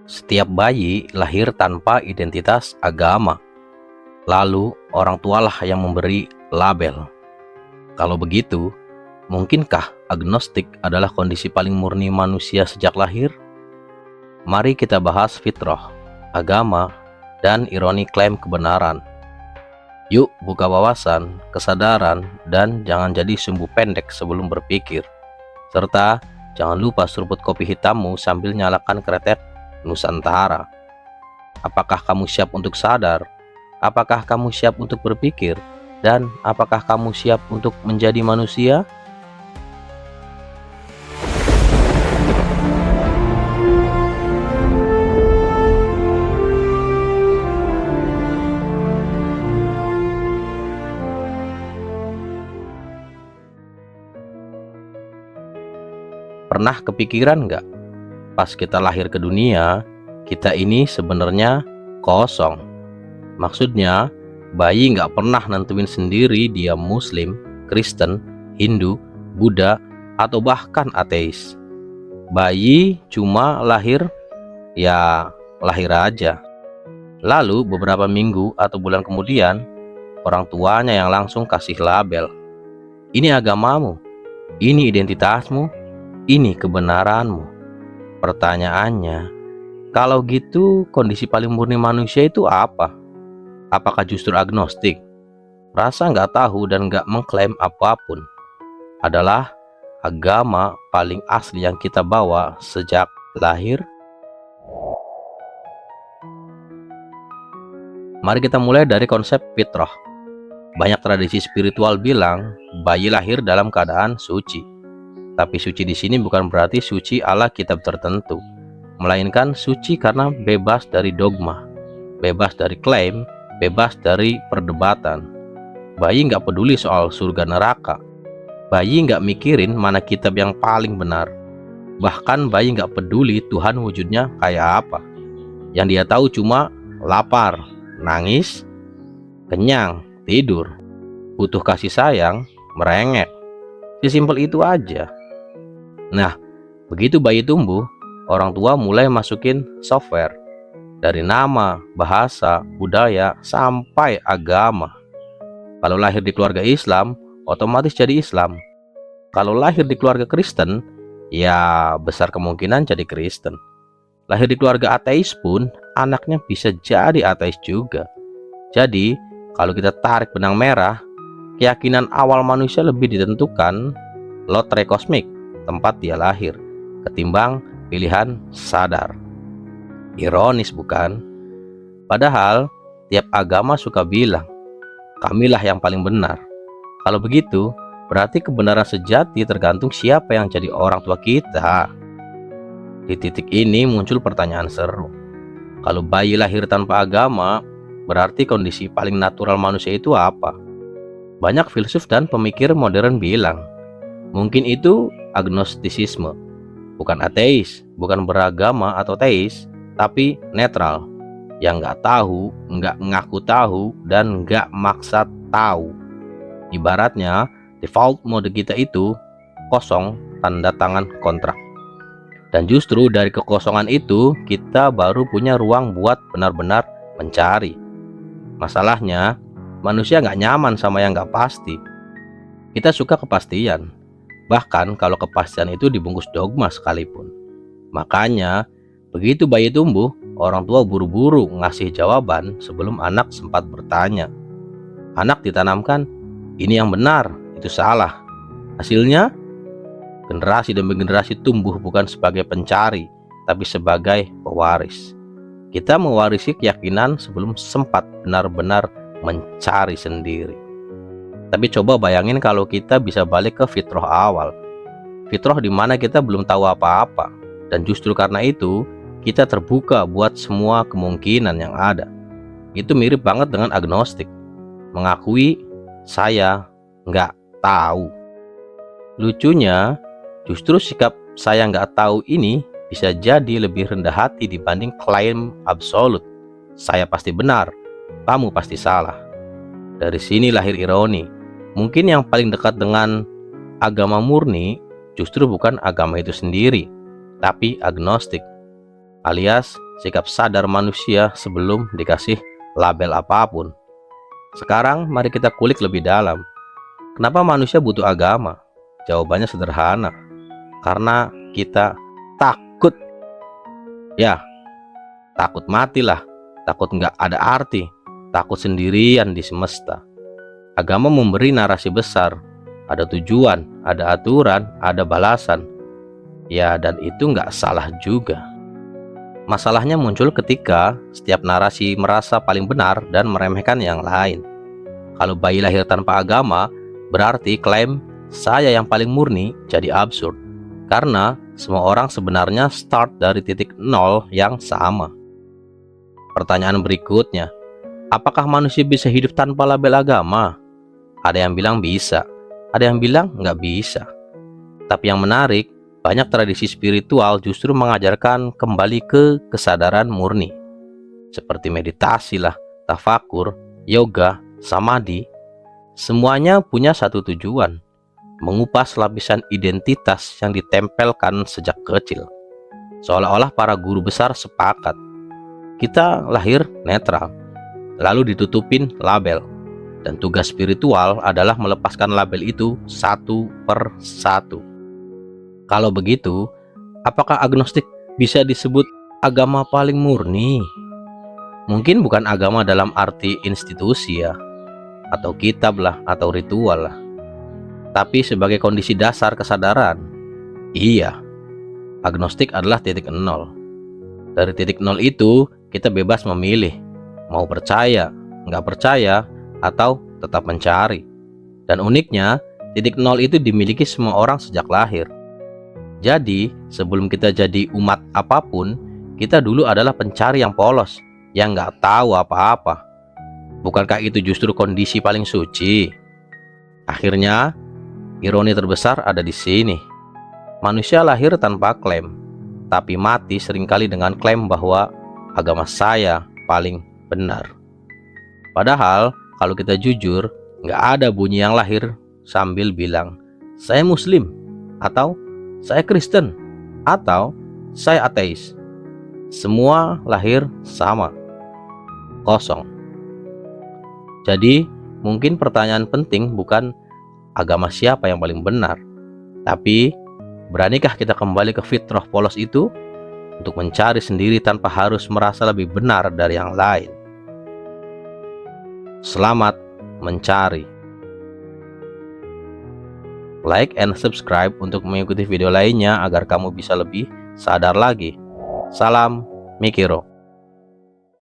Setiap bayi lahir tanpa identitas agama, lalu orang tualah yang memberi label. Kalau begitu, mungkinkah agnostik adalah kondisi paling murni manusia sejak lahir? Mari kita bahas fitrah, agama, dan ironi klaim kebenaran. Yuk buka wawasan, kesadaran, dan jangan jadi sumbu pendek sebelum berpikir. Serta jangan lupa seruput kopi hitammu sambil nyalakan kretek Nusantara. Apakah kamu siap untuk sadar? Apakah kamu siap untuk berpikir? Dan apakah kamu siap untuk menjadi manusia? Pernah kepikiran nggak? Pas kita lahir ke dunia, kita ini sebenarnya kosong. Maksudnya, bayi nggak pernah nentuin sendiri dia Muslim, Kristen, Hindu, Buddha, atau bahkan ateis. Bayi cuma lahir, ya lahir aja. Lalu beberapa minggu atau bulan kemudian, orang tuanya yang langsung kasih label. Ini agamamu, ini identitasmu, ini kebenaranmu. Pertanyaannya, kalau gitu kondisi paling murni manusia itu apa? Apakah justru agnostik? Rasa nggak tahu dan nggak mengklaim apapun adalah agama paling asli yang kita bawa sejak lahir? Mari kita mulai dari konsep fitrah. Banyak tradisi spiritual bilang bayi lahir dalam keadaan suci. Tapi suci di sini bukan berarti suci ala kitab tertentu, melainkan suci karena bebas dari dogma, bebas dari klaim, bebas dari perdebatan. Bayi nggak peduli soal surga neraka. Bayi nggak mikirin mana kitab yang paling benar. Bahkan bayi nggak peduli Tuhan wujudnya kayak apa. Yang dia tahu cuma lapar, nangis, kenyang, tidur, butuh kasih sayang, merengek. Sesimpel itu aja. Nah, begitu bayi tumbuh, orang tua mulai masukin software. Dari nama, bahasa, budaya, sampai agama. Kalau lahir di keluarga Islam, otomatis jadi Islam. Kalau lahir di keluarga Kristen, ya besar kemungkinan jadi Kristen. Lahir di keluarga ateis pun, anaknya bisa jadi ateis juga. Jadi, kalau kita tarik benang merah, keyakinan awal manusia lebih ditentukan lotre kosmik, tempat dia lahir, ketimbang pilihan sadar. Ironis bukan? Padahal tiap agama suka bilang, kamilah yang paling benar. Kalau begitu, berarti kebenaran sejati tergantung siapa yang jadi orang tua kita. Di titik ini muncul pertanyaan seru. Kalau bayi lahir tanpa agama, berarti kondisi paling natural manusia itu apa? Banyak filsuf dan pemikir modern bilang, mungkin itu agnostisisme, bukan ateis, bukan beragama atau teis, tapi netral, yang nggak tahu, nggak ngaku tahu, dan nggak maksa tahu. Ibaratnya, default mode kita itu kosong tanda tangan kontrak. Dan justru dari kekosongan itu, kita baru punya ruang buat benar-benar mencari. Masalahnya, manusia nggak nyaman sama yang nggak pasti. Kita suka kepastian. Bahkan kalau kepastian itu dibungkus dogma sekalipun. Makanya, begitu bayi tumbuh, orang tua buru-buru ngasih jawaban sebelum anak sempat bertanya. Anak ditanamkan, ini yang benar, itu salah. Hasilnya, generasi demi generasi tumbuh bukan sebagai pencari, tapi sebagai pewaris. Kita mewarisi keyakinan sebelum sempat benar-benar mencari sendiri. Tapi coba bayangin kalau kita bisa balik ke fitrah awal. Fitrah di mana kita belum tahu apa-apa. Dan justru karena itu, kita terbuka buat semua kemungkinan yang ada. Itu mirip banget dengan agnostik. Mengakui, saya nggak tahu. Lucunya, justru sikap saya nggak tahu ini bisa jadi lebih rendah hati dibanding klaim absolut. Saya pasti benar, kamu pasti salah. Dari sini lahir ironi. Mungkin yang paling dekat dengan agama murni justru bukan agama itu sendiri, tapi agnostik, alias sikap sadar manusia sebelum dikasih label apapun. Sekarang mari kita kulik lebih dalam. Kenapa manusia butuh agama? Jawabannya sederhana. Karena kita takut. Ya, takut matilah. Takut nggak ada arti. Takut sendirian di semesta. Agama memberi narasi besar. Ada tujuan, ada aturan, ada balasan. Ya, dan itu nggak salah juga. Masalahnya muncul ketika setiap narasi merasa paling benar dan meremehkan yang lain. Kalau bayi lahir tanpa agama, berarti klaim saya yang paling murni jadi absurd. Karena semua orang sebenarnya start dari titik nol yang sama. Pertanyaan berikutnya, apakah manusia bisa hidup tanpa label agama? Ada yang bilang bisa, ada yang bilang nggak bisa. Tapi yang menarik, banyak tradisi spiritual justru mengajarkan kembali ke kesadaran murni. Seperti meditasi lah, tafakur, yoga, samadhi. Semuanya punya satu tujuan, mengupas lapisan identitas yang ditempelkan sejak kecil. Seolah-olah para guru besar sepakat, kita lahir netral, lalu ditutupin label. Dan tugas spiritual adalah melepaskan label itu satu per satu. Kalau begitu, apakah agnostik bisa disebut agama paling murni? Mungkin bukan agama dalam arti institusi ya, atau kitab lah, atau ritual lah. Tapi sebagai kondisi dasar kesadaran, iya, agnostik adalah titik nol. Dari titik nol itu, kita bebas memilih, mau percaya, nggak percaya, atau tetap mencari. Dan uniknya, titik nol itu dimiliki semua orang sejak lahir. Jadi, sebelum kita jadi umat apapun, kita dulu adalah pencari yang polos, yang nggak tahu apa-apa. Bukankah itu justru kondisi paling suci? Akhirnya, ironi terbesar ada di sini. Manusia lahir tanpa klaim, tapi mati seringkali dengan klaim bahwa agama saya paling benar. Padahal, kalau kita jujur, nggak ada bunyi yang lahir sambil bilang, saya Muslim, atau saya Kristen, atau saya ateis. Semua lahir sama, kosong. Jadi, mungkin pertanyaan penting bukan agama siapa yang paling benar, tapi beranikah kita kembali ke fitrah polos itu untuk mencari sendiri tanpa harus merasa lebih benar dari yang lain. Selamat mencari. Like and subscribe untuk mengikuti video lainnya agar kamu bisa lebih sadar lagi. Salam Mikiro.